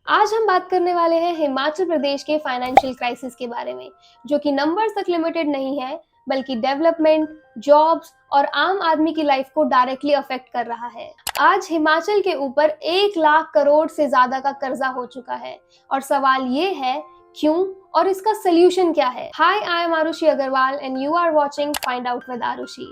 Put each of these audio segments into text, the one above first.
आज हम बात करने वाले हैं हिमाचल प्रदेश के फाइनेंशियल क्राइसिस के बारे में, जो कि नंबर्स तक लिमिटेड नहीं है, बल्कि डेवलपमेंट, जॉब्स और आम आदमी की लाइफ को डायरेक्टली अफेक्ट कर रहा है। आज हिमाचल के ऊपर 1 लाख करोड़ से ज्यादा का कर्जा हो चुका है और सवाल ये है क्यों और इसका सोल्यूशन क्या है। Hi, I am Arushi Agarwal and you are watching find out with Arushi.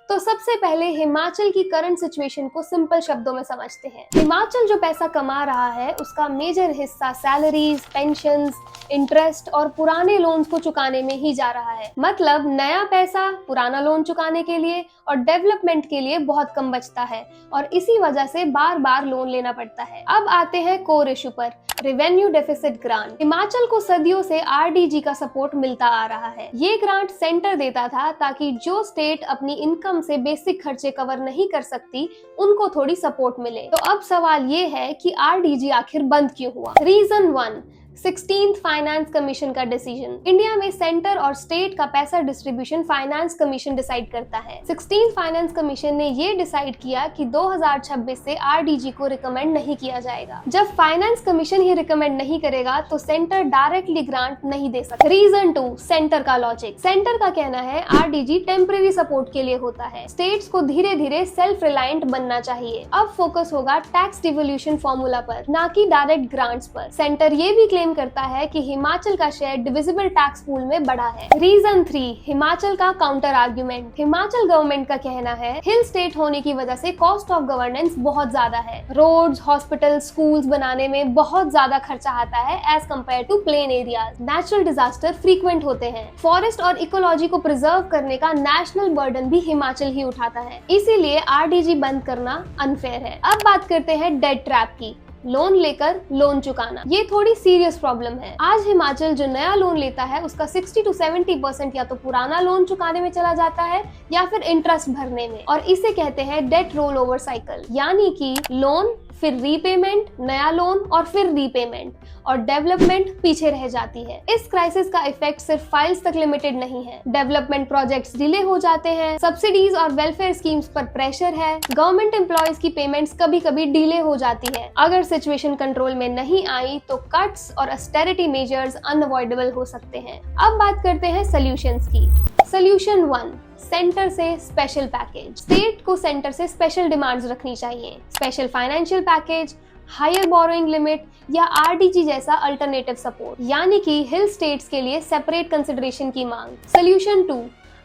तो सबसे पहले हिमाचल की करंट सिचुएशन को सिंपल शब्दों में समझते हैं। हिमाचल जो पैसा कमा रहा है उसका मेजर हिस्सा सैलरीज, पेंशन्स, इंटरेस्ट और पुराने लोन्स को चुकाने में ही जा रहा है। मतलब नया पैसा पुराना लोन चुकाने के लिए और डेवलपमेंट के लिए बहुत कम बचता है और इसी वजह से बार बार लोन लेना पड़ता है। अब आते हैं कोर इशू पर, रेवेन्यू डेफिसिट ग्रांट। हिमाचल को सदियों से आरडीजी का सपोर्ट मिलता आ रहा है। ये ग्रांट सेंटर देता था ताकि जो स्टेट अपनी इनकम से बेसिक खर्चे कवर नहीं कर सकती उनको थोड़ी सपोर्ट मिले। तो अब सवाल ये है कि आरडीजी आखिर बंद क्यों हुआ। रीजन 1, 16th फाइनेंस कमीशन का डिसीजन। इंडिया में सेंटर और स्टेट का पैसा डिस्ट्रीब्यूशन फाइनेंस कमीशन डिसाइड करता है। 16th फाइनेंस कमीशन ने ये डिसाइड किया कि 2026 से आरडीजी को रिकमेंड नहीं किया जाएगा। जब फाइनेंस कमीशन ही रिकमेंड नहीं करेगा तो सेंटर डायरेक्टली ग्रांट नहीं दे सकता। रीजन 2, सेंटर का लॉजिक। सेंटर का कहना है आरडीजी टेम्परेरी सपोर्ट के लिए होता है, स्टेट्स को धीरे धीरे सेल्फ रिलायंट बनना चाहिए। अब फोकस होगा टैक्स डिवोल्यूशन फॉर्मूला पर, ना कि डायरेक्ट ग्रांट्स पर। सेंटर ये भी क्लेम करता है कि हिमाचल का शेयर डिविजिबल टैक्स पूल में बढ़ा है। रीजन 3, हिमाचल का काउंटर आर्ग्यूमेंट। हिमाचल गवर्नमेंट का कहना है हिल स्टेट होने की वजह से कॉस्ट ऑफ गवर्नेंस बहुत ज्यादा है। रोड्स, हॉस्पिटल, स्कूल्स बनाने में बहुत ज्यादा खर्चा आता है as compare to plain areas. Natural disaster frequent होते हैं। फॉरेस्ट और इकोलॉजी को प्रिजर्व करने का नेशनल बर्डन भी हिमाचल ही उठाता है, इसीलिए आरडीजी बंद करना अनफेयर है। अब बात करते हैं डेट ट्रैप की, लोन लेकर लोन चुकाना। ये थोड़ी सीरियस प्रॉब्लम है। आज हिमाचल जो नया लोन लेता है उसका 60 to 70% या तो पुराना लोन चुकाने में चला जाता है या फिर इंटरेस्ट भरने में, और इसे कहते हैं डेट रोल ओवर साइकिल। यानी कि लोन, फिर रीपेमेंट, नया लोन और फिर रीपेमेंट, और डेवलपमेंट पीछे रह जाती है। इस क्राइसिस का इफेक्ट सिर्फ फाइल्स तक लिमिटेड नहीं है। डेवलपमेंट प्रोजेक्ट्स डिले हो जाते हैं, सब्सिडीज और वेलफेयर स्कीम्स पर प्रेशर है, गवर्नमेंट एम्प्लॉयज की पेमेंट्स कभी कभी डिले हो जाती है। अगर सिचुएशन कंट्रोल में नहीं आई तो कट्स और ऑस्टेरिटी मेजर्स अनअवॉइडेबल हो सकते हैं। अब बात करते हैं सॉल्यूशंस की। सोल्यूशन 1, सेंटर से स्पेशल पैकेज। स्टेट को सेंटर से स्पेशल डिमांड्स रखनी चाहिए। Special financial package, higher borrowing limit या आरडीजी जैसा अल्टरनेटिव सपोर्ट, यानी कि हिल स्टेट्स के लिए सेपरेट कंसिडरेशन की मांग। सोल्यूशन 2,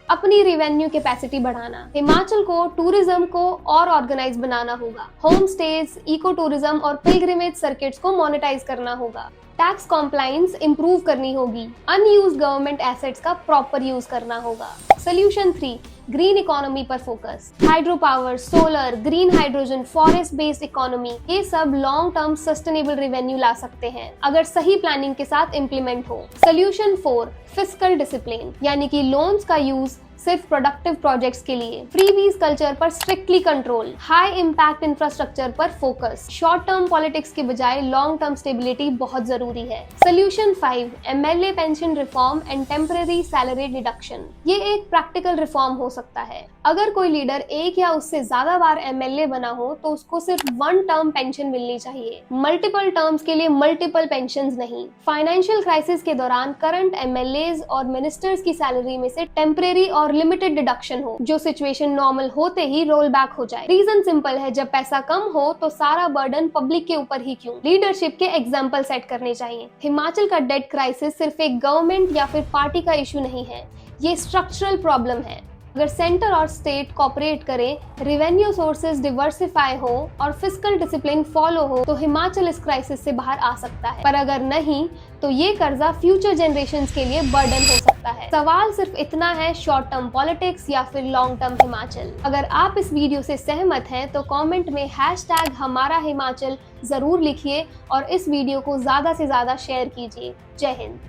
अपनी रेवेन्यू कैपेसिटी बढ़ाना। हिमाचल को टूरिज्म को और ऑर्गेनाइज बनाना होगा। होम स्टेज, इको टूरिज्म और पिलग्रिमेज सर्किट्स को मोनेटाइज करना होगा। टैक्स कॉम्प्लायंस इंप्रूव करनी होगी। अनयूज्ड गवर्नमेंट एसेट्स का प्रॉपर यूज करना होगा। सोल्यूशन 3, ग्रीन इकोनॉमी पर focus. Hydro power, solar, green hydrogen, forest based economy, ये सब लॉन्ग टर्म सस्टेनेबल रेवेन्यू ला सकते हैं अगर सही प्लानिंग के साथ इम्प्लीमेंट हो। सोल्यूशन 4, फिस्कल डिसिप्लिन, यानी कि लोन्स का यूज सिर्फ प्रोडक्टिव प्रोजेक्ट्स के लिए। फ्रीबीज कल्चर पर strictly control, high impact infrastructure पर फोकस। शॉर्ट टर्म पॉलिटिक्स के बजाय लॉन्ग टर्म स्टेबिलिटी बहुत जरूरी है। Solution 5, MLA pension reform and temporary salary deduction. ये एक प्रैक्टिकल रिफॉर्म हो सकता है। अगर कोई लीडर एक या उससे ज्यादा बार एमएलए बना हो तो उसको सिर्फ 1 टर्म पेंशन मिलनी चाहिए, मल्टीपल टर्म्स के लिए मल्टीपल पेंशंस नहीं। फाइनेंशियल क्राइसिस के दौरान करंट एमएलएज और मिनिस्टर्स की सैलरी में से टेम्परेरी और लिमिटेड डिडक्शन हो, जो सिचुएशन नॉर्मल होते ही रोल बैक हो जाए। रीजन सिंपल है, जब पैसा कम हो तो सारा बर्डन पब्लिक के ऊपर ही क्यों। लीडरशिप के एग्जाम्पल सेट करने चाहिए। हिमाचल का डेट क्राइसिस सिर्फ एक गवर्नमेंट या फिर पार्टी का इशू नहीं है, ये स्ट्रक्चरल प्रॉब्लम है। अगर सेंटर और स्टेट कोऑपरेट करें, रेवेन्यू सोर्सेज डिवर्सिफाई हो और फिस्कल डिसिप्लिन फॉलो हो तो हिमाचल इस क्राइसिस से बाहर आ सकता है। पर अगर नहीं तो ये कर्जा फ्यूचर जनरेशंस के लिए बर्डन हो सकता है। सवाल सिर्फ इतना है, शॉर्ट टर्म पॉलिटिक्स या फिर लॉन्ग टर्म हिमाचल। अगर आप इस वीडियो से सहमत हैं तो कमेंट में #हमारा हिमाचल जरूर लिखिए और इस वीडियो को ज्यादा से ज्यादा शेयर कीजिए। जय हिंद।